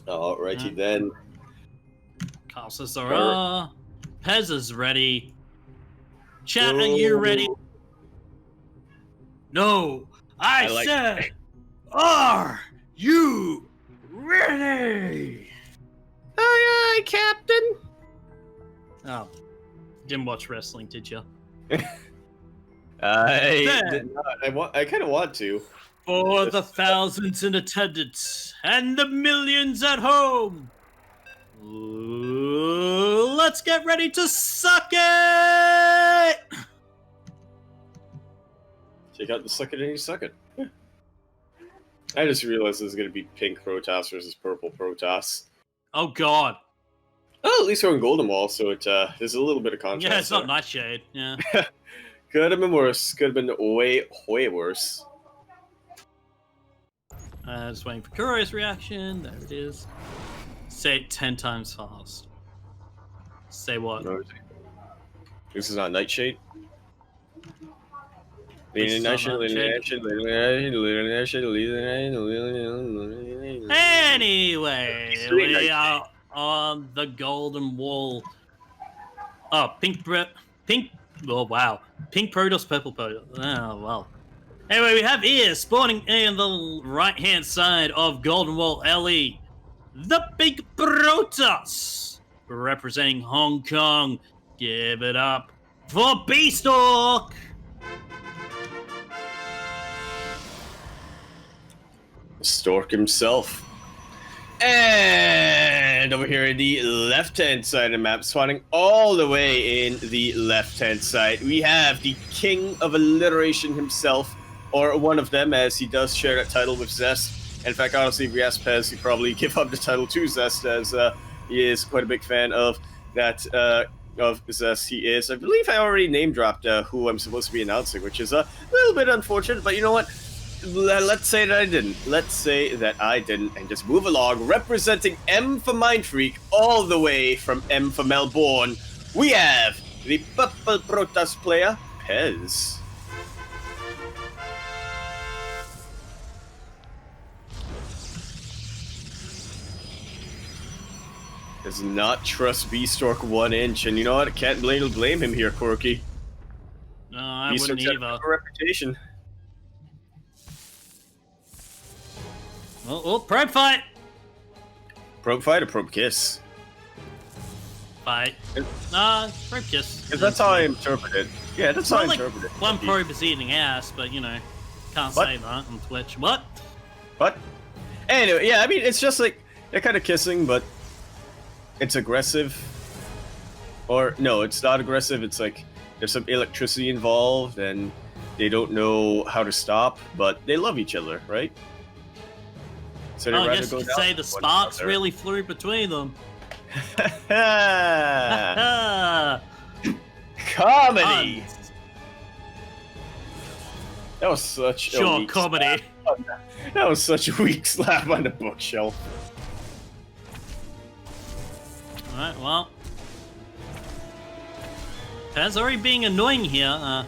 Alrighty then. Kalsasara. Pezz is ready. Chat, are you ready? No, I said, are you ready? Aye, aye, Captain. Oh, didn't watch wrestling, did you? I did not. I kind of want to. For the thousands in attendance and the millions at home, let's get ready to suck it! Check out the suck it and you suck it. Yeah. I just realized there's going to be pink Protoss versus purple Protoss. Oh god. Oh, at least we're in Golden Wall, so it there's a little bit of contrast. Yeah, it's not Nightshade. Yeah. Could have been worse. Could have been way, way worse. Just waiting for Curious reaction. There it is. Say it 10 times fast. Say what? No, this is not Nightshade. Anyway, we are on the Golden Wall. Oh, pink. Oh wow, pink Protoss, purple Protoss. Oh well. Anyway, we have here spawning in the right-hand side of Golden Wall LE, the big Protoss, representing Hong Kong. Give it up for Bistork. Stork himself. And over here in the left-hand side of the map, spawning all the way in the left-hand side, we have the King of Alliteration himself, or one of them, as he does share that title with Zest. In fact, honestly, if we ask Pezz, he'd probably give up the title to Zest, as he is quite a big fan of that, of Zest. He is. I believe I already name-dropped who I'm supposed to be announcing, which is a little bit unfortunate, but you know what? Let's say that I didn't. Let's say that I didn't, and just move along. Representing M for Mind Freak, all the way from M for Melbourne, we have the Purple Protoss player, Pezz. Does not trust Bistork 1 inch, and you know what? I can't blame him here, Quirky. No, I wouldn't either. A reputation. Oh, probe fight! Probe fight or probe kiss? Fight. Nah, probe kiss. Because that's how I interpret it. Yeah, that's how I interpret it. One probe is eating ass, but you know, can't say that on Twitch. What? What? Anyway, yeah, I mean, it's just like, they're kind of kissing, but it's aggressive. Or, no, it's not aggressive, it's like, there's some electricity involved, and they don't know how to stop, but they love each other, right? So I guess you could say the sparks really flew between them. Comedy! That was such a weak comedy. That was such a weak slap on the bookshelf. Alright, well. Pezz already being annoying here.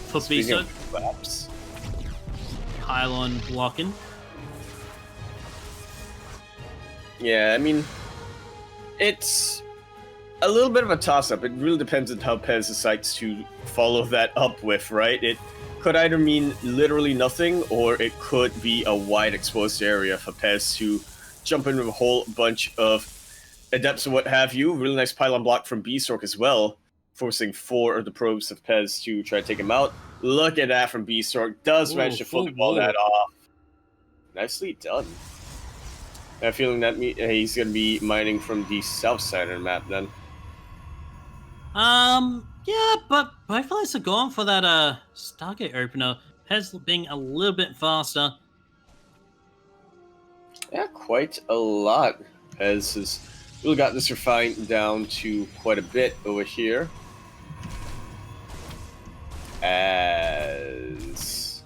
For Bistork. Pylon blocking. Yeah, I mean, it's a little bit of a toss-up. It really depends on how Pezz decides to follow that up with, right? It could either mean literally nothing, or it could be a wide exposed area for Pezz to jump in with a whole bunch of adepts and what have you. Really nice pylon block from Bistork as well, forcing 4 of the probes of Pezz to try to take him out. Look at that from Bistork. Does manage to fully wall that off. Nicely done. I have a feeling that he's going to be mining from the south side of the map then. Yeah, but both players are going for that Stargate opener. Pezz being a little bit faster. Yeah, quite a lot. Pezz has really got this refined down to quite a bit over here. As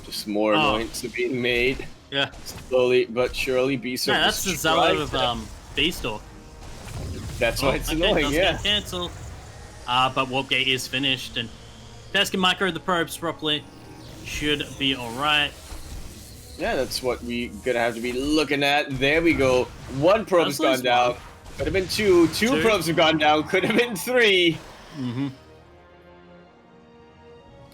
just more annoyance are being made. Yeah. Slowly but surely, Bistork. Yeah, that's the zealot of Bistork. That's why it's annoying, yeah. Cancel. But Warp Gate is finished, and Pezz can micro the probes properly. Should be alright. Yeah, that's what we gonna have to be looking at. There we go. One probe has gone down. Could have been two. Two probes have gone down. Could have been 3. Mm-hmm.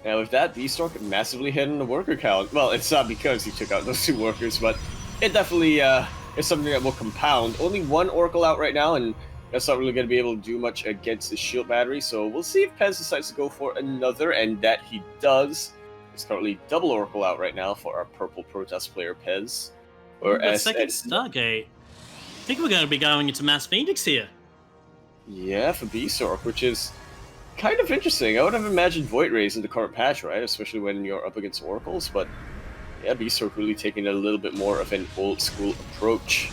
And with that, Bistork massively hitting the worker count. Well, it's not because he took out those 2 workers, but it definitely is something that will compound. Only 1 Oracle out right now, and that's not really going to be able to do much against the shield battery. So we'll see if Pezz decides to go for another, and that he does. It's currently double Oracle out right now for our purple Protoss player, Pezz. Or second Stargate. I think we're going to be going into Mass Phoenix here. Yeah, for Bistork, which is kind of interesting. I would have imagined Void Rays in the current patch, right? Especially when you're up against Oracles, but yeah, Bistork really taking a little bit more of an old school approach.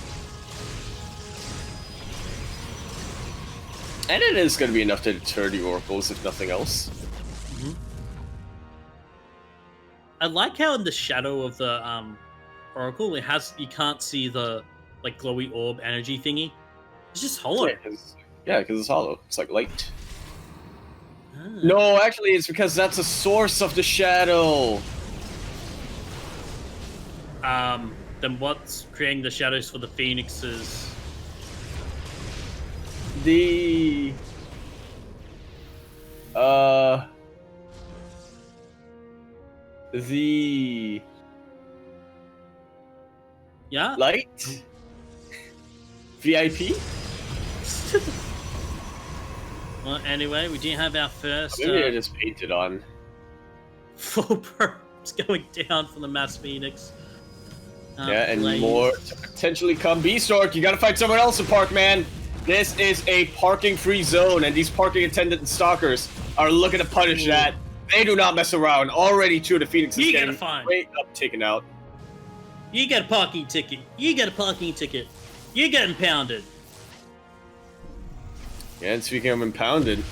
And it is going to be enough to deter the Oracles, if nothing else. Mm-hmm. I like how in the shadow of the Oracle, you can't see the like glowy orb energy thingy. It's just hollow. Yeah, because it's hollow. It's like light. Ah. No, actually, it's because that's a source of the shadow. Then what's creating the shadows for the Phoenixes? The yeah, light VIP. Well, anyway, we do have our first. Maybe I just painted on. 4 probes going down from the Mass Phoenix. Yeah, and more to potentially come. Bistork, you gotta find someone else to park, man. This is a parking-free zone, and these parking attendant stalkers are looking to punish that. They do not mess around. Already 2 of the Phoenixes getting straight up taken out. You get a parking ticket. You get a parking ticket. You're getting pounded. Yeah, and speaking of impounded,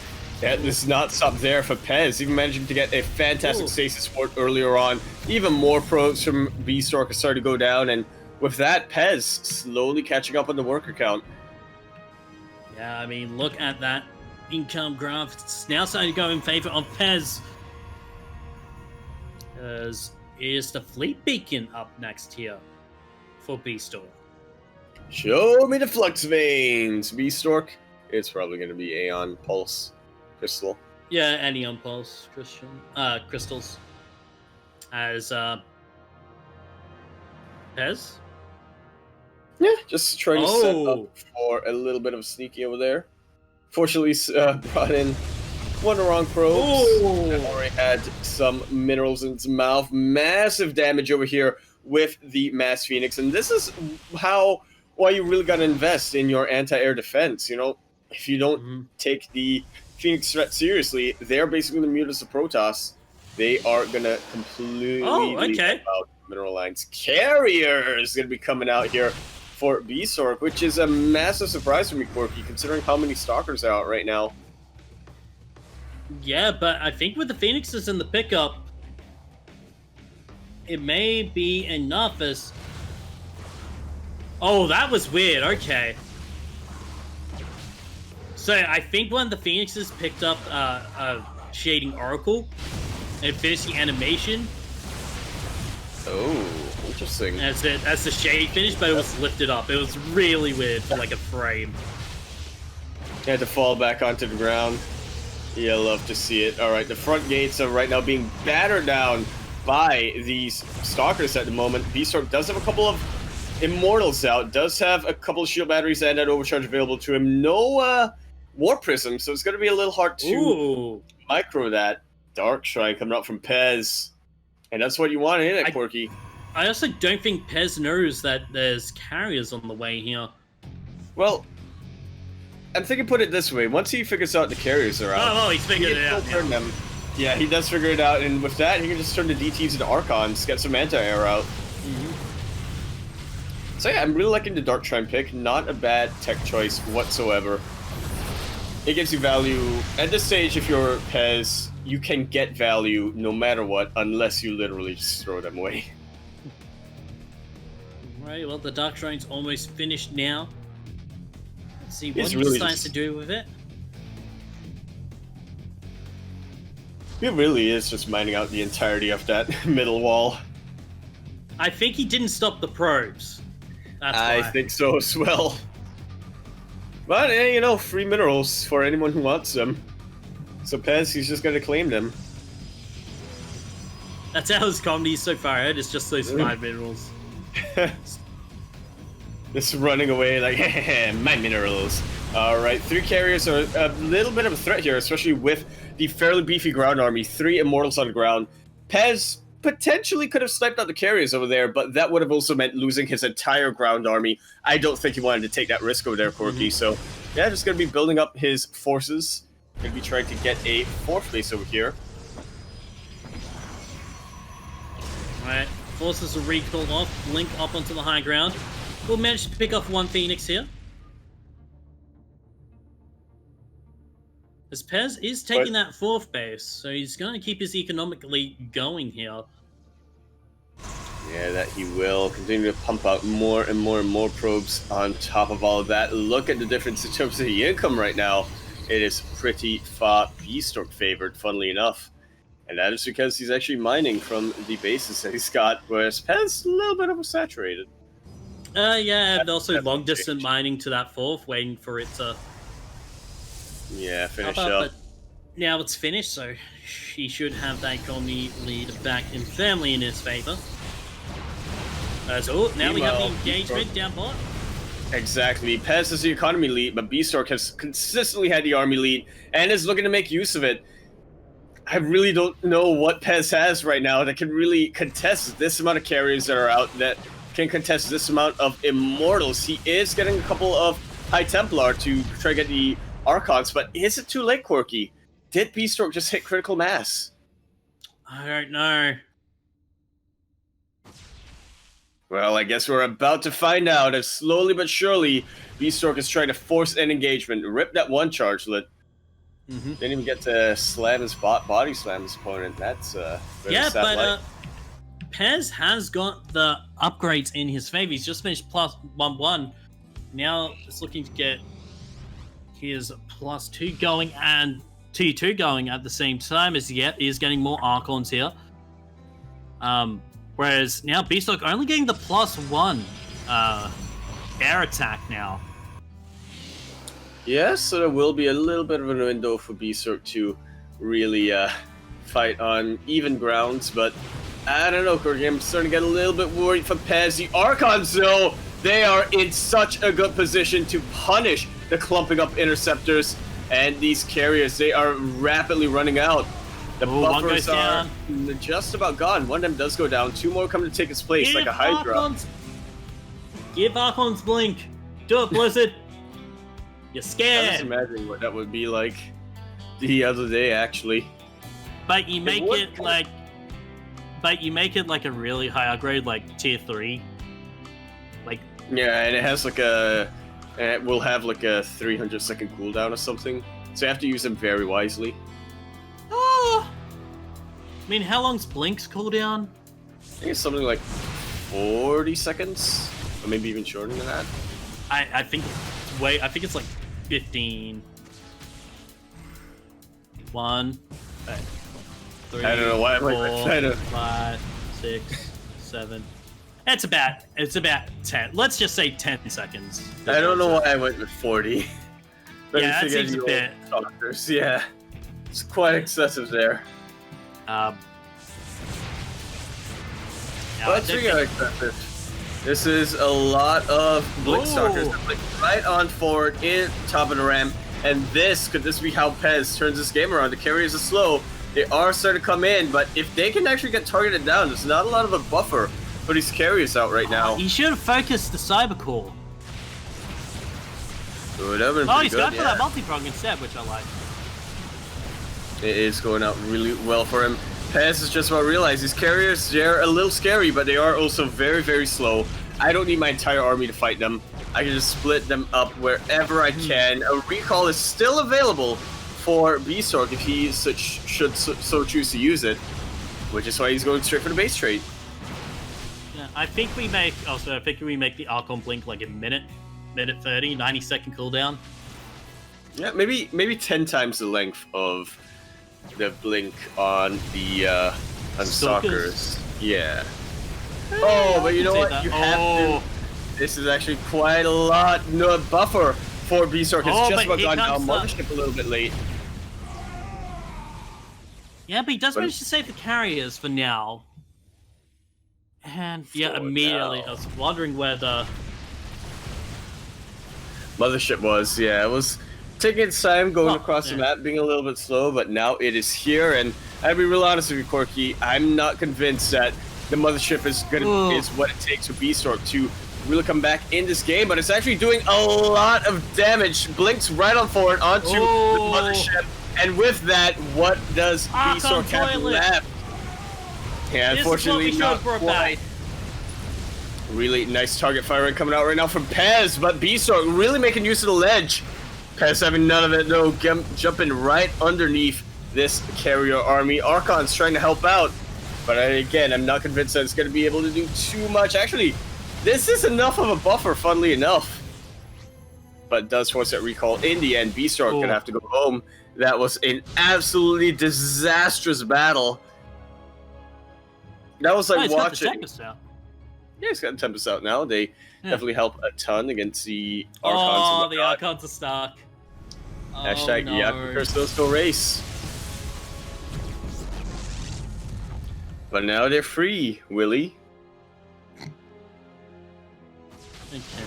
yeah, this is not stop there for Pezz. Even managing to get a fantastic stasis port earlier on. Even more probes from Bistork are starting to go down, and with that, Pezz slowly catching up on the worker count. Yeah, I mean, look at that income graph. It's now starting to go in favor of Pezz. Because is the fleet beacon up next here for Bistork? Show me the flux veins, Bistork. It's probably going to be Aeon Pulse Crystal. Yeah, Aeon Pulse crystals. As Pezz? Yeah, just trying to set up for a little bit of sneaky over there. Fortunately, brought in one wrong probe. Already had some minerals in its mouth. Massive damage over here with the Mass Phoenix, and this is why you really got to invest in your anti-air defense. You know, if you don't take the Phoenix threat seriously, they're basically the Mutas of Protoss. They are gonna completely leave out mineral lines. Carrier is gonna be coming out here for Bistork, which is a massive surprise for me, Quirky, considering how many stalkers are out right now. Yeah, but I think with the Phoenixes in the pickup, it may be enough as... Oh, that was weird. Okay. So I think when the Phoenixes picked up a Shading Oracle and finished the animation... Oh, interesting. That's the shade finish, but it was lifted up. It was really weird for like a frame. It had to fall back onto the ground. Yeah, love to see it. Alright, the front gates are right now being battered down by these stalkers at the moment. Bistork does have a couple of Immortals out, does have a couple of shield batteries and that overcharge available to him. No War Prism, so it's going to be a little hard to micro that. Dark Shrine coming out from Pezz. And that's what you want in it, Quirky. I also don't think Pezz knows that there's carriers on the way here. Well, I'm thinking put it this way. Once he figures out the carriers are out... Oh, he's figured it out. Them. Yeah, he does figure it out, and with that, he can just turn the DTs into Archons, get some anti-air out. So yeah, I'm really liking the Dark Shrine pick. Not a bad tech choice whatsoever. It gives you value. At this stage, if you're Pezz, you can get value no matter what, unless you literally just throw them away. Right, well, the Dark Shrine's almost finished now. Let's see what he really decides to do with it. It really is just mining out the entirety of that middle wall. I think he didn't stop the probes. That's I why. think so as well. But, you know, free minerals for anyone who wants them. So Pezz, he's just gonna claim them. That's how his comedy is so far ahead. It's just those 5 minerals. Just running away like, my minerals. Alright, 3 carriers are a little bit of a threat here, especially with the fairly beefy ground army. 3 immortals on the ground. Pezz potentially could have sniped out the carriers over there, but that would have also meant losing his entire ground army. I don't think he wanted to take that risk over there, Quirky. So, yeah, just going to be building up his forces. Going to be trying to get a 4th base over here. Alright, forces are recalled off, link up onto the high ground. We'll manage to pick off 1 Phoenix here. As Pezz is taking that 4th base, so he's going to keep his economically going here. Yeah, that he will. Continue to pump out more and more and more probes on top of all of that. Look at the difference in terms of the income right now. It is pretty far Bistork favored, funnily enough. And that is because he's actually mining from the bases that he's got, whereas Pezz a little bit oversaturated. Yeah, and also long distance mining to that 4th, waiting for it to... Yeah, finish up. But now it's finished, so he should have that economy lead back in firmly in his favor. So now we have the engagement down bot. Exactly. Pezz has the economy lead, but Bistork has consistently had the army lead and is looking to make use of it. I really don't know what Pezz has right now that can really contest this amount of carriers that are out, that can contest this amount of immortals. He is getting a couple of High Templar to try to get the Archons, but is it too late, Quirky? Did Bistork just hit critical mass? I don't know. Well, I guess we're about to find out as slowly but surely Bistork is trying to force an engagement. Rip that 1 charge lit. Didn't even get to slam his body slam his opponent. That's yeah, but Pezz has got the upgrades in his favor. He's just finished +1/1. Now it's looking to get his +2 going and 2/2 going at the same time as he is getting more Archons here. Whereas now Bistork only getting the +1 air attack now. Yes, so there will be a little bit of a window for Bistork to really fight on even grounds, but I don't know, Quirky. I'm starting to get a little bit worried for Pezz. The Archons, though, they are in such a good position to punish the clumping up interceptors and these carriers. They are rapidly running out. The buffers are just about gone. 1 of them does go down. 2 more come to take its place, like a Hydra. Give Archons blink. Do it, Blizzard. You're scared. I was imagining what that would be like the other day, actually. But you make it like... But you make it like a really high upgrade, like tier 3. Like... Yeah, and it has like a... It will have like a 300-second cooldown or something. So you have to use them very wisely. Oh! I mean, how long's Blink's cooldown? I think it's something like 40 seconds? Or maybe even shorter than that. I think it's I think it's like 15. 1, 3, I don't know why I'm 4, like 5, 6, 7. It's about 10. Let's just say 10 seconds. I don't know why I went with 40. But yeah, that seems a bit. Doctors. Yeah, it's quite excessive there. Let's figure excessive. This is a lot of Blink Stalkers right on forward in top of the ramp. And could this be how Pezz turns this game around? The carriers are slow. They are starting to come in, but if they can actually get targeted down, there's not a lot of a buffer for these carriers out right now. He should have focused the Cyber Core. He's going for that multi-prong instead, which I like. It is going out really well for him. Pezz is just about to realize these carriers, they're a little scary, but they are also very, very slow. I don't need my entire army to fight them. I can just split them up wherever I can. A recall is still available for Bistork if he should so choose to use it, which is why he's going straight for the base trade. Yeah, I think we make the Archon blink like a minute 30, 90-second cooldown. Yeah, maybe 10 times the length of the blink on the on Stalkers. Yeah. Oh, but you know what? That. You have to. This is actually quite a lot. No buffer for Bistork. It's just about gone down. Mothership a little bit late. Yeah, but he does manage to save the carriers for now. And yeah, immediately I was wondering where the Mothership was. Yeah, it was taking its time going across the map, being a little bit slow, but now it is here. And I'll be real honest with you, Quirky, I'm not convinced that the Mothership is what it takes for Bistork to really come back in this game, but it's actually doing a lot of damage. Blinks right on forward onto the Mothership, and with that, what does Bistork have left? Yeah, unfortunately not quite. Really nice target firing coming out right now from Pezz, but Bistork really making use of the ledge. Pezz having none of it though, jumping right underneath this carrier army. Archon's trying to help out, but again, I'm not convinced that it's going to be able to do too much. Actually, this is enough of a buffer, funnily enough. But does force that recall in the end. Bistork going to have to go home. That was an absolutely disastrous battle. That was like watching. Yeah, he's got the Tempest out now. They definitely help a ton against the Archons. Oh, the Archons are stuck. Hashtag Yakuzaku race. But now they're free, Willie. Okay.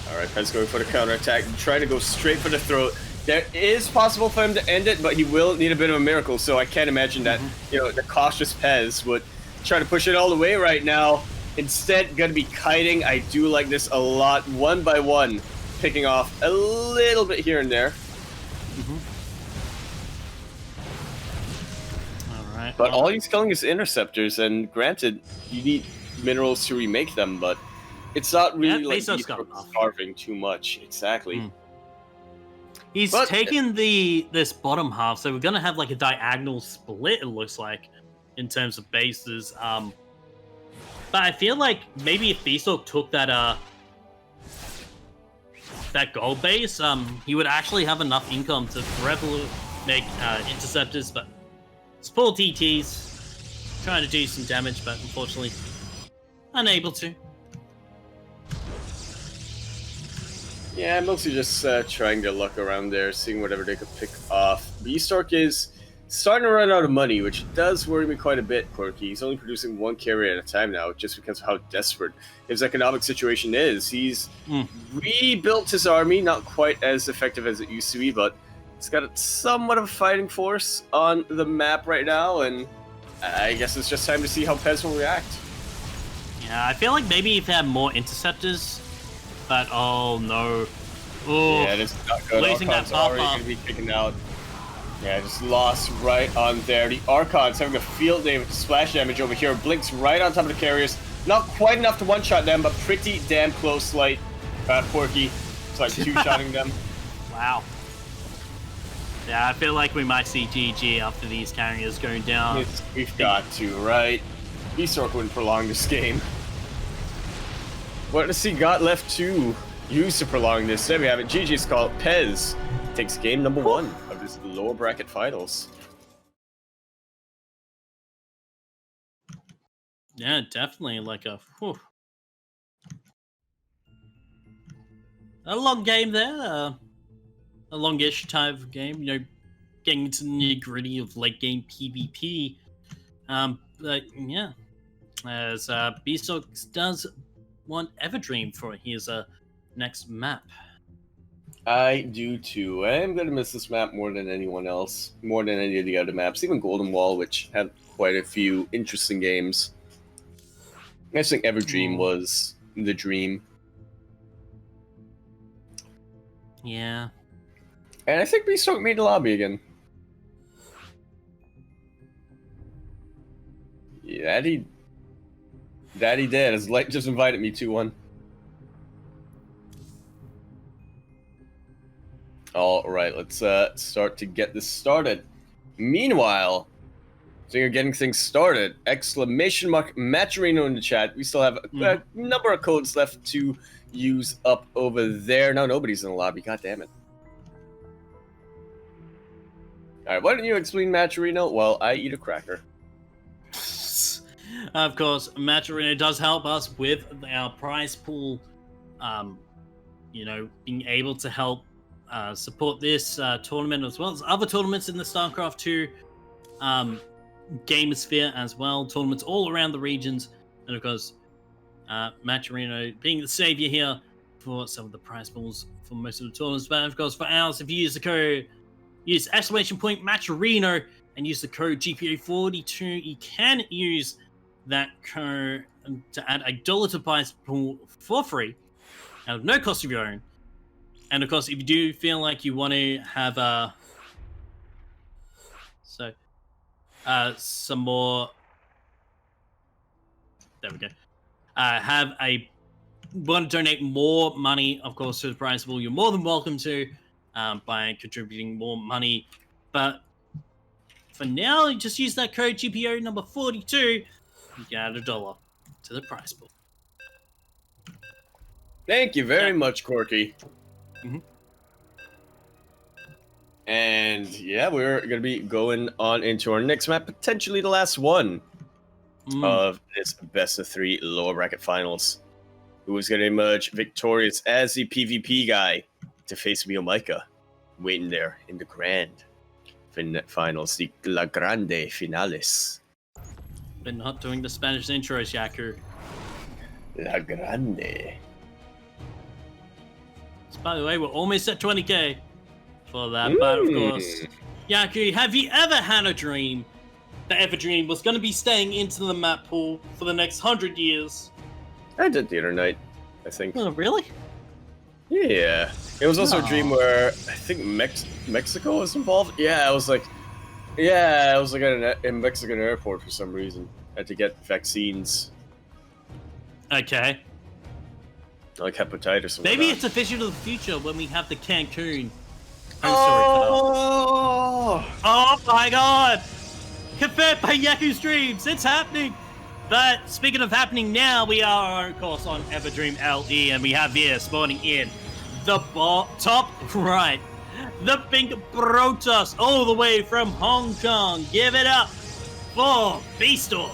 Alright, Pezz going for the counterattack. Trying to go straight for the throat. There is possible for him to end it, but he will need a bit of a miracle, so I can't imagine that, you know, the cautious Pezz would try to push it all the way right now. Instead, gonna be kiting. I do like this a lot. One by one, picking off a little bit here and there. Alright. But all he's killing is interceptors, and granted, you need minerals to remake them, but it's not really like he's starving too much. Exactly. He's taken this bottom half, so we're gonna have like a diagonal split, it looks like, in terms of bases. But I feel like maybe if Bistork took that that gold base, he would actually have enough income to forever make interceptors, but it's full TTs, trying to do some damage, but unfortunately unable to. Yeah, mostly just trying their luck around there, seeing whatever they could pick off. Bistork is starting to run out of money, which does worry me quite a bit, Quirky. He's only producing one carrier at a time now, just because of how desperate his economic situation is. He's rebuilt his army, not quite as effective as it used to be, but it's got somewhat of a fighting force on the map right now, and I guess it's just time to see how Pezz will react. Yeah, I feel like maybe if they had more interceptors, but oh no. Yeah, this is not good. Losing that already going to be kicking out. Yeah, just lost right on there. The Archons having a field day with splash damage over here. Blinks right on top of the carriers. Not quite enough to one-shot them, but pretty damn close, like Quirky. It's like two-shotting them. Wow. Yeah, I feel like we might see GG after these carriers going down. We've got to, right? Bistork wouldn't prolong this game. What does he got left to use to prolong this? There we have it. GG's call. Pezz takes game number 1 of his lower bracket finals. Yeah, definitely like a long game there. A longish type of game, you know, getting into the nitty-gritty of late game PvP. But yeah, as Bistork does want Everdream for his next map. I do too. I'm going to miss this map more than anyone else, more than any of the other maps, even Golden Wall, which had quite a few interesting games. I just think Everdream was the dream. Yeah. And I think Bistork made the lobby again. Yeah, that he did. His light just invited me to one. All right, let's start to get this started. Meanwhile, so you're getting things started. Exclamation mark Matcherino in the chat. We still have a number of codes left to use up over there. Now nobody's in the lobby. God damn it. All right, why don't you explain Matcherino while I eat a cracker? Of course, Match Arena does help us with our prize pool. Being able to help support this tournament as well as other tournaments in the StarCraft 2 Gamosphere as well. Tournaments all around the regions, and of course, Match Arena being the savior here for some of the prize pools for most of the tournaments. But of course, for ours, if you use the code, use !Match Arena and use the code GPA42, you can use that code to add $1 to prize pool for free, out of no cost of your own. And of course, if you do feel like you want to have some more, there we go. Want to donate more money, of course, to the prize pool, you're more than welcome to by contributing more money. But for now, you just use that code GPO number 42. You get add $1 to the prize pool. Thank you very much, Quirky. Mm-hmm. And yeah, we're going to be going on into our next map, potentially the last one of this best of 3 lower bracket finals. Who is going to emerge victorious as the PvP guy to face Miomaika, waiting there in the grand finals, the La Grande Finales. Been not doing the Spanish intros, Yaku. La Grande. So, by the way, we're almost at 20k for that, but of course, Yaku, have you ever had a dream that Everdream was going to be staying into the map pool for the next 100 years? I did the other night, I think. Oh, really? Yeah. It was also a dream where I think Mexico was involved. I was like at in Mexican airport for some reason. I had to get vaccines. Okay. Like hepatitis or Maybe it's a vision of the future when we have the Cancun. Oh my god! Confirmed by Yaku's dreams! It's happening! But speaking of happening now, we are, of course, on Everdream LE, and we have here, spawning in the top right, the Pink Protoss, all the way from Hong Kong. Give it up for Bistork.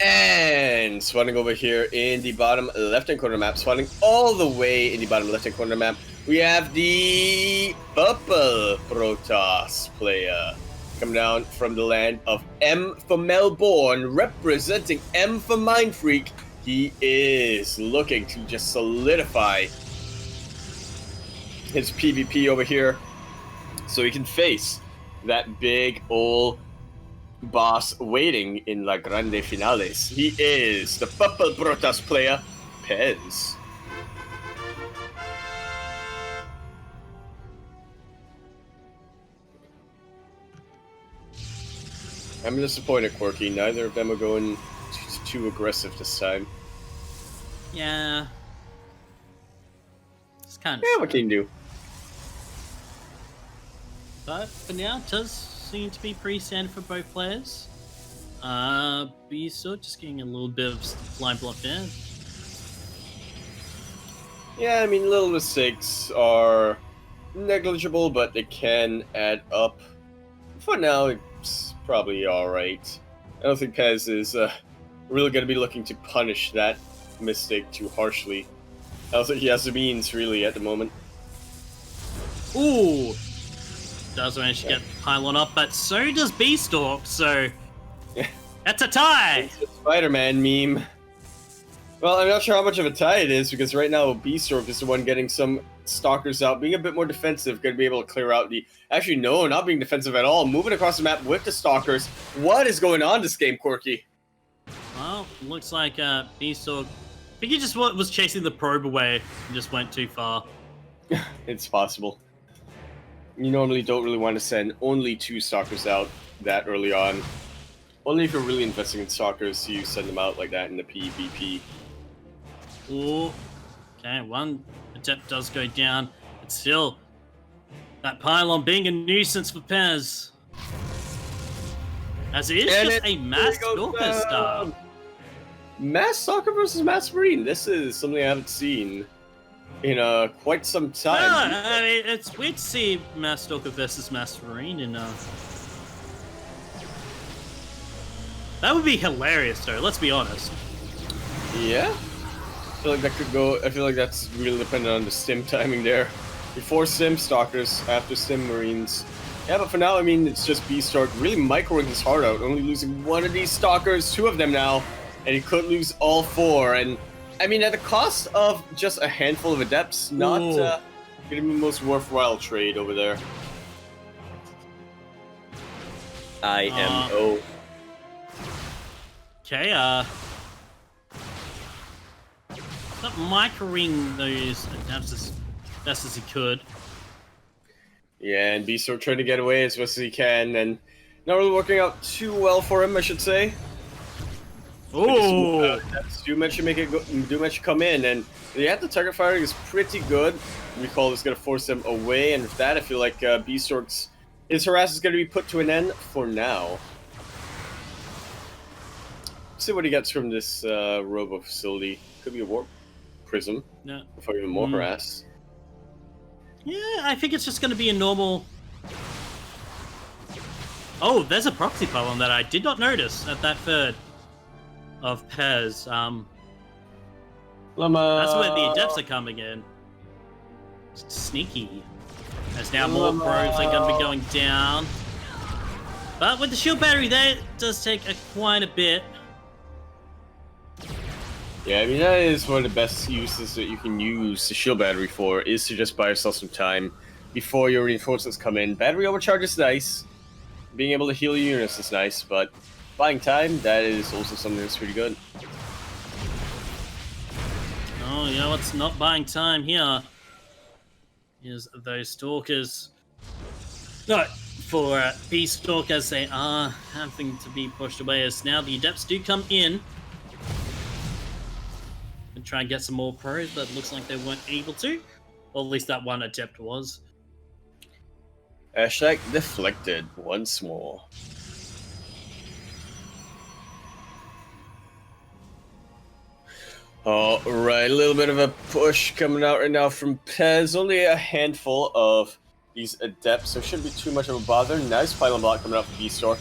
And spawning over here in the bottom left-hand corner map, spawning all the way in the bottom left-hand corner map, we have the Purple Protoss player coming down from the land of M for Melbourne, representing M for Mind Freak. He is looking to just solidify his PvP over here so he can face that big old boss waiting in La Grande Finales. He is the Purple Protoss player, Pezz. I'm disappointed, Quirky. Neither of them are going too aggressive this time. Yeah. It's kind of what can you do? But for now, it does seem to be pretty standard for both players. Bistork just getting a little bit of line block there. Yeah, I mean, little mistakes are negligible, but they can add up. For now, it's probably alright. I don't think Pezz is really going to be looking to punish that mistake too harshly. I don't think he has the means, really, at the moment. Ooh! Does manage to get the pylon up, but so does Bistork, so that's a tie! It's a Spider-Man meme. Well, I'm not sure how much of a tie it is, because right now Bistork is the one getting some stalkers out, being a bit more defensive, going to be able to clear out the... Actually, no, not being defensive at all, moving across the map with the stalkers. What is going on this game, Quirky? Well, looks like Bistork... I think he just was chasing the probe away and just went too far. It's possible. You normally don't really want to send only 2 stalkers out that early on. Only if you're really investing in stalkers, you send them out like that in the PvP. Ooh. Okay, one adept does go down, but still, that pylon being a nuisance for Pezz. As it is just a mass stalker start. Mass stalker versus mass marine. This is something I haven't seen. in quite some time. Well, I mean, it's weird to see Mastalker versus Master Marine in That would be hilarious, though. Let's be honest. Yeah, I feel like that could go. I feel like that's really dependent on the stim timing there. Before Sim Stalkers, after Sim Marines. Yeah, but for now, I mean, it's just Bistork really microing his heart out, only losing one of these Stalkers, 2 of them now, and he could lose all 4. And I mean, at the cost of just a handful of Adepts, not gonna be the most worthwhile trade over there. IMO. Okay, not microing those Adepts as best as he could. Yeah, and Bistork trying to get away as best as he can, and not really working out too well for him, I should say. Oh! Do manage to come in, and yeah, the target firing is pretty good. Recall is going to force them away, and with that, I feel like Bistork's his harass is going to be put to an end for now. Let's see what he gets from this robo facility. Could be a warp prism. Yeah. Before even more harass. Yeah, I think it's just going to be a normal... Oh, there's a proxy pylon that I did not notice at that third of Pezz. That's where the Adepts are coming in. Sneaky. As now more probes are going to be going down. But with the shield battery there, it does take quite a bit. Yeah, I mean, that is one of the best uses that you can use the shield battery for, is to just buy yourself some time before your reinforcements come in. Battery overcharge is nice. Being able to heal your units is nice, but buying time, that is also something that's pretty good. Oh, you know what's not buying time here? Is those Stalkers. No, for Bistork, as they are having to be pushed away, as now the Adepts do come in. And try and get some more pros, but it looks like they weren't able to. Or at least that one Adept was. Hashtag deflected once more. Alright, a little bit of a push coming out right now from Pezz. Only a handful of these Adepts, so it shouldn't be too much of a bother. Nice pylon block coming out from Bistork.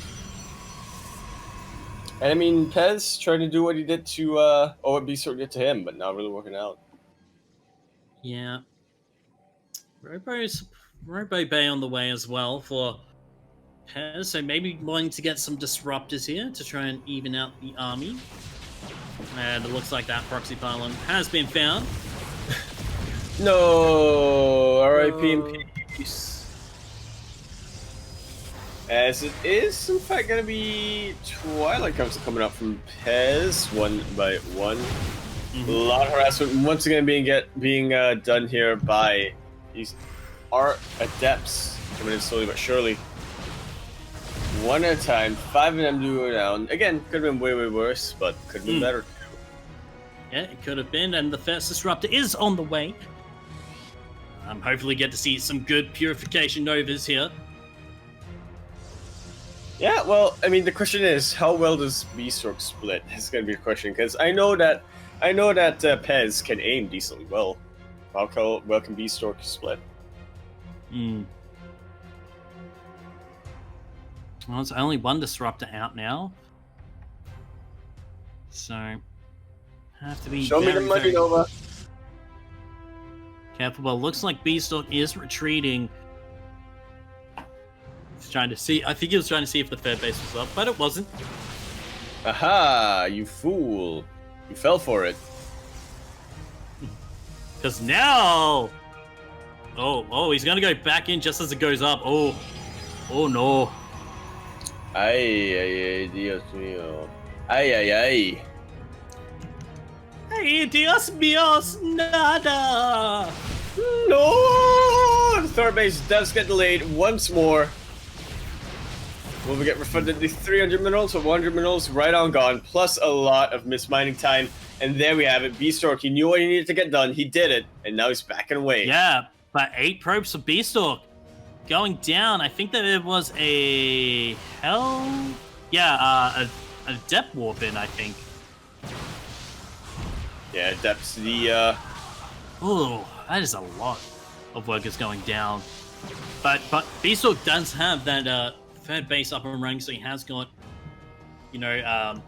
And I mean, Pezz trying to do what he did to, or what Bistork did to him, but not really working out. Yeah. Robo Bay on the way as well for Pezz, so maybe wanting to get some disruptors here to try and even out the army. And it looks like that proxy pylon has been found. No! R.I.P. in peace. As it is, in fact, going to be Twilight comes coming up from Pezz, one by one. A lot of harassment once again being done here by these Adepts coming in slowly but surely. One at a time, 5 of them do go down. Again, could have been way worse, but could have been better too. Yeah, it could have been, and the first disruptor is on the way. Hopefully get to see some good purification novas here. Yeah, well, I mean, the question is, how well does Bistork split? Is going to be the question, because I know that Pezz can aim decently well. How well can Bistork split? Well, there's only one disruptor out now, so have to be Show me the money, Nova. Careful, but looks like Bistork is retreating. He's trying to see. I think he was trying to see if the third base was up, but it wasn't. Aha! You fool! You fell for it. Because now, oh, he's gonna go back in just as it goes up. Oh no. Ay, Dios mío. Ay. Hey, Dios míos, nada. No! The third base does get delayed once more. Will we get refunded the 300 minerals or 100 minerals? Right on gone, plus a lot of mismining time. And there we have it. Bistork, he knew what he needed to get done. He did it, and now he's backing away. Yeah, but 8 probes for Bistork. Going down, I think that it was a a Adept warp in, I think. Yeah, Adepts, the Oh, that is a lot of workers going down. But Bistork does have that third base up and running, so he has got, you know,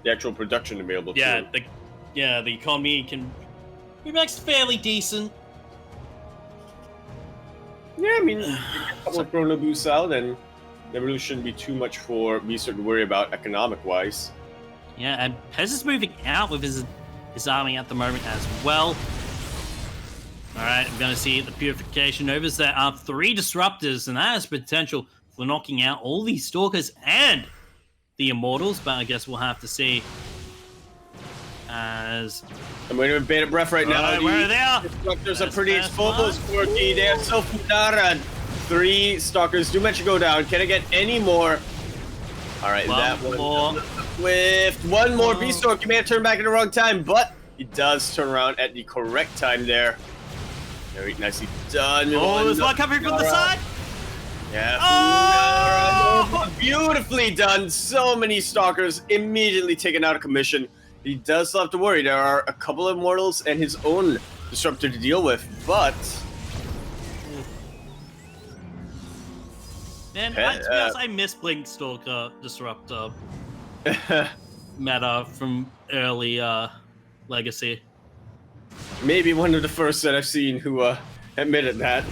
the actual production to be able yeah, to. the economy can be makes fairly decent. Yeah, I mean, a couple of Chrono boosts out, and there really shouldn't be too much for Bistork to worry about economic-wise. Yeah, and Pezz is moving out with his army at the moment as well. Alright, I'm going to see the Purification Overs. There are 3 Disruptors, and that has potential for knocking out all these Stalkers and the Immortals, but I guess we'll have to see. As I'm going to bait a breath right now. Where are they? Disruptors are pretty exposed, Quirky. They are so Funara. 3 Stalkers. Do mention go down. Can I get any more? Alright, that one. More. With one more Bistork, you may have turned back at the wrong time, but he does turn around at the correct time there. Very nicely done. Oh, there's one coming from the side. Yeah. Oh! Beautifully done. So many Stalkers immediately taken out of commission. He does still have to worry. There are a couple of Immortals and his own Disruptor to deal with, but... Man, to be honest, I miss Blink Stalker Disruptor meta from early Legacy. Maybe one of the first that I've seen who admitted that.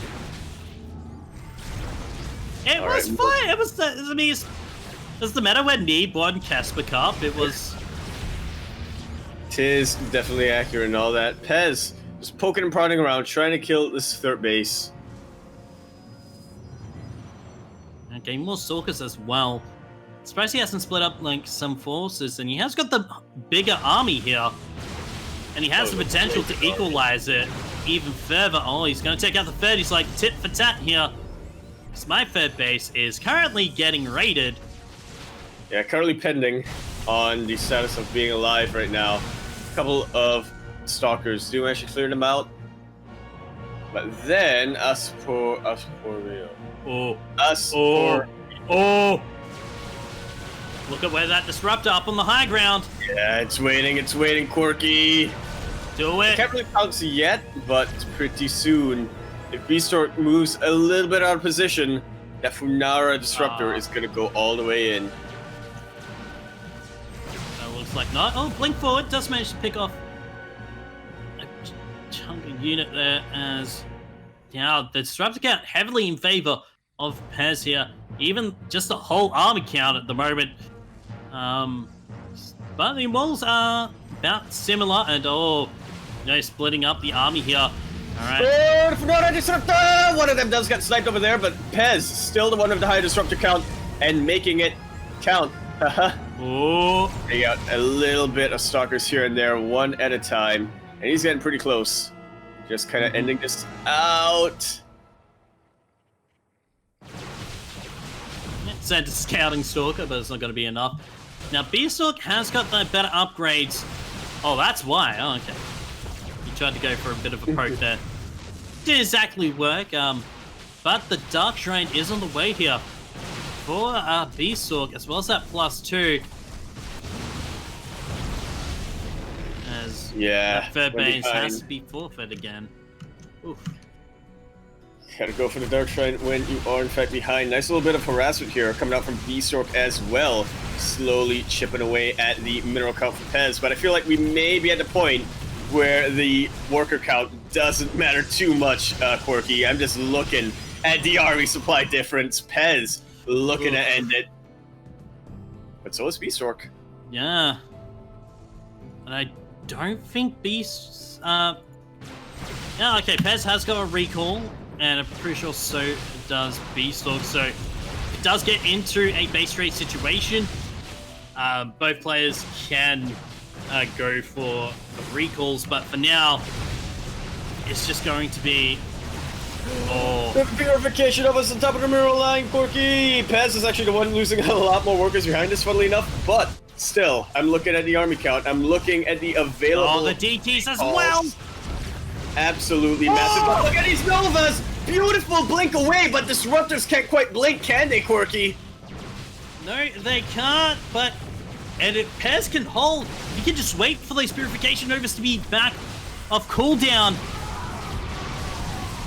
It was fine. It was I mean, it was the meta when Neeb won Casper Cup. It was. Tis definitely accurate and all that. Pezz just poking and prodding around, trying to kill this third base. Okay, more Stalkers as well. Surprised he hasn't split up like some forces, and he has got the bigger army here. And he has the potential to equalize it even further. Oh, he's going to take out the third. He's like tit for tat here. Because my third base is currently getting raided. Yeah, currently pending on the status of being alive right now. A couple of Stalkers do actually clear them out. But then, us for real. Oh. For... Oh! Look at where that Disruptor up on the high ground. Yeah, it's waiting, Quirky. Do it. Can't really pounce yet, but pretty soon, if Bistork moves a little bit out of position, that Funara Disruptor is going to go all the way in. That looks like not. Oh, blink forward does manage to pick off a chunk of unit there as... Yeah, the Disruptor count heavily in favor of Pezz here. Even just the whole army count at the moment. But the Immortals are about similar, and splitting up the army here. Alright. Funara Disruptor! One of them does get sniped over there, but Pezz still the one of the high Disruptor count and making it count. Oh. They got a little bit of Stalkers here and there, one at a time, and he's getting pretty close. Just kind of ending this out. Sent a scouting Stalker, but it's not going to be enough. Now, Bistork has got the better upgrades. Oh, that's why. Oh, okay. He tried to go for a bit of a poke there. Didn't exactly work, but the Dark Shrine is on the way here for Bistork, as well as that +2. As that third base has to be forfeit again. Oof. Gotta go for the Dark Shrine when you are in fact behind. Nice little bit of harassment here coming out from Bistork as well. Slowly chipping away at the mineral count for Pezz. But I feel like we may be at the point where the worker count doesn't matter too much, Quirky. I'm just looking at the army supply difference. Pezz looking to end it. But so is Bistork. Yeah. And I don't think yeah, okay, Pezz has got a recall. And I'm pretty sure so does Bistork. So it does get into a base raid situation. Both players can go for recalls, but for now, it's just going to be... Oh. The purification of us on top of the mineral line, Quirky! Pezz is actually the one losing a lot more workers behind us, funnily enough, but still, I'm looking at the army count. I'm looking at the available... Oh, the DTs as well! Absolutely massive. Oh! Look at these Novas! Beautiful blink away, but Disruptors can't quite blink, can they, Quirky? No, they can't, but... And if Pezz can hold, he can just wait for these Purification Overs to be back off cooldown.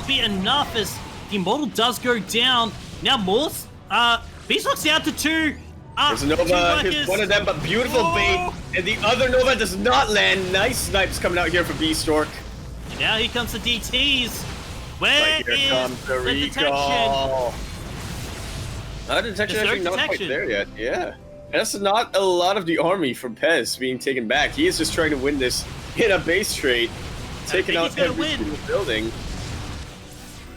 be enough as the Immortal does go down. Now Morse, Bistork's down to 2. There's a Nova, hits one of them, but beautiful bait. And the other Nova does not land. Nice snipes coming out here for Bistork. And now here comes the DTs. Where here comes the recall. Detection actually not quite there yet, yeah. And that's not a lot of the army from Pezz being taken back. He is just trying to win this in a base trade, taking out every single building.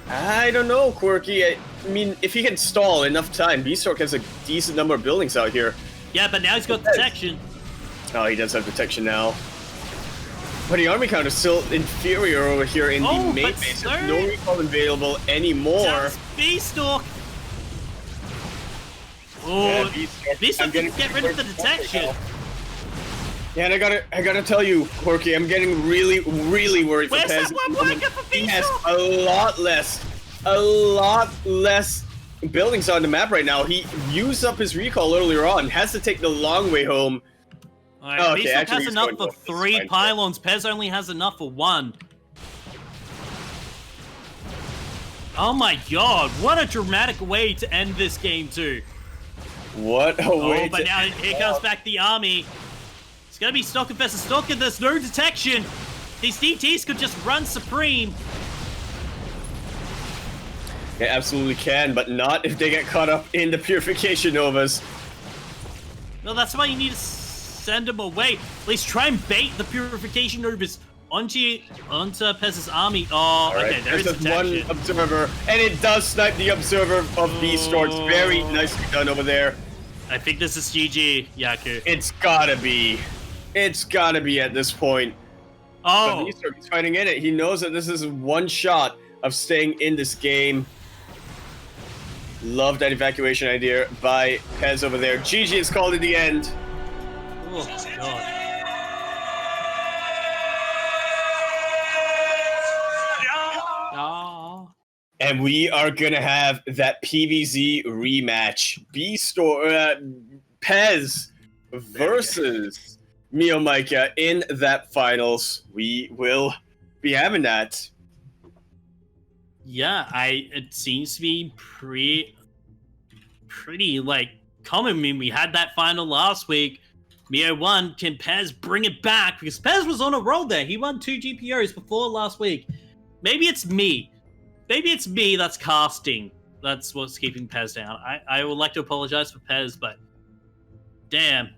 I don't know, Quirky. I mean, if he can stall enough time, Bistork has a decent number of buildings out here. Yeah, but now he's got detection. Oh, he does have detection now. But the army count is still inferior over here in the main base. There's no recall available anymore. That's Bistork. Oh, yeah, Bistork didn't get rid of the detection. Yeah, and I gotta tell you, Quirky, I'm getting really worried for Pezz. Where's that one working for Bistork? He has a lot less buildings on the map right now. He used up his recall earlier on, has to take the long way home. Right, Bistork has enough for 3 pylons. Pezz only has enough for 1. Oh my god, what a dramatic way to end this game too. What a way but now here comes back the army. It's gonna be Stalker versus Stalker. There's no detection. These DTs could just run supreme. They absolutely can, but not if they get caught up in the Purification Novas. Well, that's why you need to send them away. At least try and bait the Purification Novas onto Pezz's army. Oh, okay, there's one observer, and it does snipe the observer of Bistork. Very nicely done over there. I think this is GG, Yaku. It's gotta be. It's gotta be at this point. Oh. But Bistork is fighting in it. He knows that this is one shot of staying in this game. Love that evacuation idea by Pezz over there. GG is called at the end. Oh, God. And we are gonna have that PvZ rematch. Pezz versus Mio Micah in that finals. We will be having that. Yeah, it seems to be pretty like common. I mean, we had that final last week. Mio won. Can Pezz bring it back? Because Pezz was on a roll there. He won 2 GPOs before last week. Maybe it's me. Maybe it's me that's casting. That's what's keeping Pezz down. I would like to apologize for Pezz, but damn.